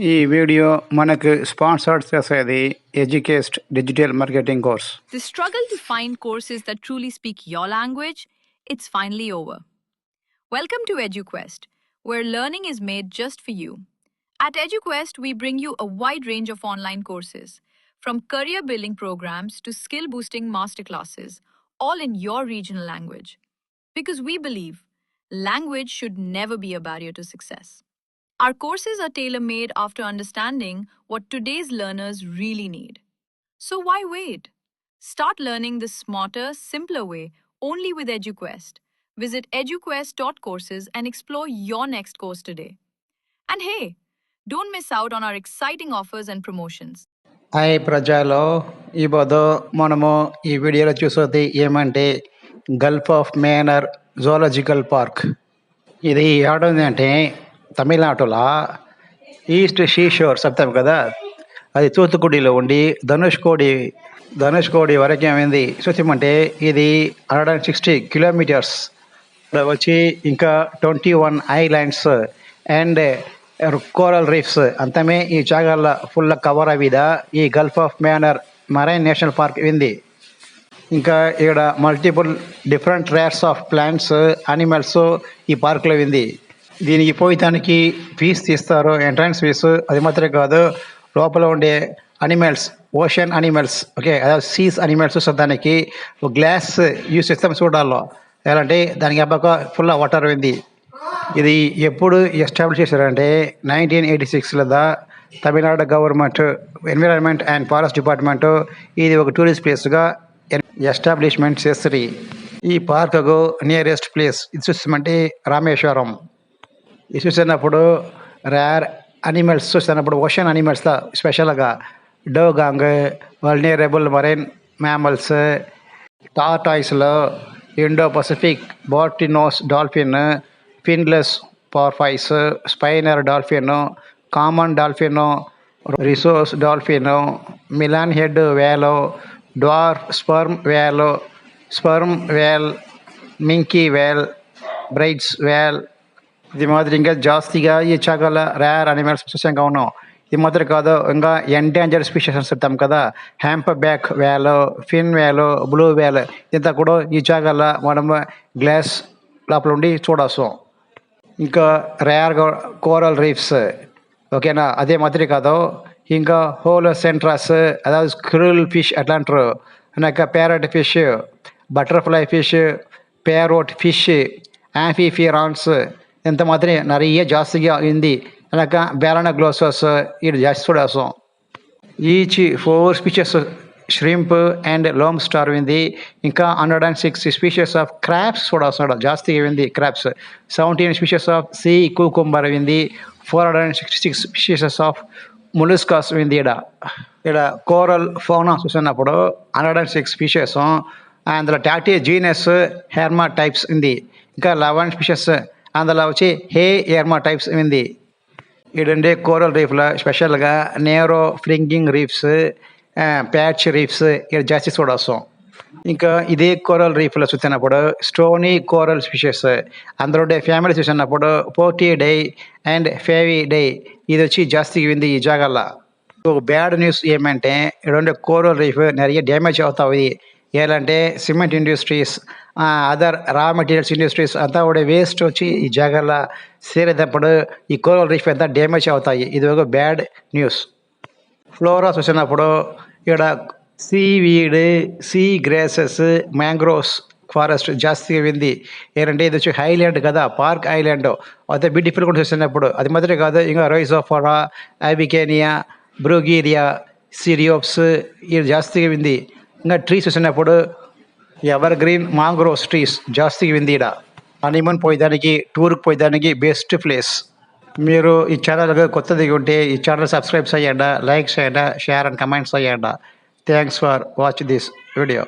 ఈ వీడియో మనకు స్పాన్సర్డ్ చేసేది ఎడ్యుకేస్ట్ digital marketing course. The struggle to find courses that truly speak your language, it's finally over. Welcome to EduQuest, where learning is made just for you. At EduQuest, we bring you a wide range of online courses, from career building programs to skill boosting masterclasses, all in your regional language. Because we believe language should never be a barrier to success. Our courses are tailor made after understanding what today's learners really need. So why wait? Start learning the smarter, simpler way only with EduQuest. Visit eduquest.courses and explore your next course today. And hey, don't miss out on our exciting offers and promotions. Hi ప్రజలో ఈరోజు మనము ఈ వీడియోలో చూసేది ఏమంటే Gulf of Mannar zoological park. ఇది ఏడుంది అంటే తమిళనాడులో ఈస్ట్ షోర్ చెప్తాం కదా, అది తూతుకుడిలో ఉండి ధనుష్కోడి వరకు ఏమైంది చూసామంటే ఇది 160 కిలోమీటర్స్ వచ్చి ఇంకా 21 ఐలాండ్స్ అండ్ కోరల్ రీఫ్స్ అంతమే ఈ జాగాల్లో ఫుల్ కవర్ అవిద ఈ Gulf of Mannar marine national park ఉంది. ఇంకా ఇక్కడ multiple different rares of plants animals ఈ పార్క్లో ఉంది. దీనికి పోయటానికి ఫీజు తీస్తారు, ఎంట్రన్స్ ఫీజు. అది మాత్రమే కాదు, లోపల ఉండే అనిమల్స్, ఓషన్ అనిమల్స్, ఓకే, అదే సీస్ అనిమల్స్ దానికి గ్లాస్ యూస్ చేస్తాం చూడాలో. ఎలా అంటే దానికి అబ్బాక ఫుల్ వాటర్ ఉంది. ఇది ఎప్పుడు ఎస్టాబ్లిష్ చేశారంటే 1986లో Tamil Nadu government environment and forest department ఇది ఒక టూరిస్ట్ ప్లేస్గా ఎస్టాబ్లిష్మెంట్ చేస్తుంది. ఈ పార్క్కు నియరెస్ట్ ప్లేస్ ఇది చూస్తామంటే రామేశ్వరం. ఇది చూసినప్పుడు రేర్ అనిమల్స్ చూసినప్పుడు ఓషన్ అనిమల్స్లో స్పెషల్గా డోగాంగ్, వల్నరబుల్ మరైన్ మ్యామల్స్, టార్టాయిస్లో Indo Pacific bottlenose dolphin, finless porpoise, spinner dolphin, common dolphin, Risso's dolphin, melon head వేలో, dwarf sperm whale, minke whale, Bryde's whale. ఇది మాదిరి ఇంకా జాస్తిగా ఈ చాగల రేర్ అనిమల్స్ చూసాక ఉన్నాం. ఇది మాత్రం కాదు, ఇంకా ఎండాంజర్ స్పీషీస్ అని చెప్తాం కదా, హ్యాంప్ బ్యాక్ వేల్, ఫిన్ వేల్, బ్లూ వేల్, ఇంత కూడా ఈ చాగల మనం గ్లాస్ లోపల ఉండి చూడవచ్చు. ఇంకా రేర్ కోరల్ రీఫ్స్, ఓకేనా. అదే మాదిరి కాదు, ఇంకా హోలో సెంట్రాస్, అதாவது స్క్రిల్ ఫిష్ అట్లా అంటారు. ఇంకా parrot fish, butterfly fish, parrot fish, amphiprions ఇంత మాత్రం நிறைய జాస్తిగా ఉంది. అలాగా బెలనా గ్లోసస్ ఇది జాస్తి చూడవచ్చు. Each 4 species shrimp and lobster ఉంది. ఇంకా 160 స్పీషీస్ ఆఫ్ క్రాబ్స్ చూడవచ్చు, జాస్తిగా ఉంది crabs. 17 species of sea cucumber ఉంది. 466 స్పీషీస్ ఆఫ్ ములుస్కాస్ ఉంది. ఇక్కడ కోరల్ ఫౌనా చూసినప్పుడు 106 స్పీషీస్, అందులో టాటీ జీనస్ హెర్మా టైప్స్ ఉంది. ఇంకా 11 స్పీషీస్ అందులో వచ్చి హే ఎర్మా టైప్స్ ఉంది. ఇదండి కోరల్ రీఫ్లో స్పెషల్గా నేరో ఫ్రింగింగ్ రీఫ్స్, ప్యాచ్ రీఫ్స్ ఇక్కడ జాస్తి చూడవచ్చు. ఇంకా ఇదే కోరల్ రీఫ్లో చూసినప్పుడు స్టోనీ కోరల్ స్పీషీస్, అందులో ఫ్యామిలీ చూసినప్పుడు పోటీ డై అండ్ ఫేవీ డై ఇది వచ్చి జాస్తిగా ఉంది ఈ జాగాల్లో. బ్యాడ్ న్యూస్ ఏమంటే ఇక్కడ కోరల్ రీఫ్ நிறைய డ్యామేజ్ అవుతాయి. ఏలంటే cement industries, other raw materials industries అంతా కూడా వేస్ట్ వచ్చి ఈ జాగాలో సేరేటప్పుడు ఈ కోరల్ రీఫ్ అంతా డ్యామేజ్ అవుతాయి. ఇది ఒక బ్యాడ్ న్యూస్. ఫ్లోరా చూసినప్పుడు ఇక్కడ seaweed, sea grasses, mangroves forest జాస్తిగా ఉంది. ఏంటంటే ఇది వచ్చి ఐలాండ్ కదా, పార్క్ ఐలాండ్, అదే బ్యూటిఫుల్ కూడా చూసినప్పుడు. అది మాత్రమే కాదు, ఇంకా రైజోఫోరా, అబికేనియా, బ్రూగీరియా, సిరియోప్స్ ఇది జాస్తిగా ఉంది. ఇంకా ట్రీస్ చూసినప్పుడు ఎవర్ గ్రీన్ మాంగ్రోవ్స్ ట్రీస్ జాస్తిగా ఉంది. ఇక్కడ హనీమూన్ పోయేదానికి, టూర్కి పోయేదానికి బెస్ట్ ప్లేస్. మీరు ఈ ఛానల్ కొత్తది ఉంటే ఈ ఛానల్ సబ్స్క్రైబ్ చేయండి, లైక్ చేయండి, షేర్ అండ్ కమెంట్స్ చేయండి. Thanks for watch this video.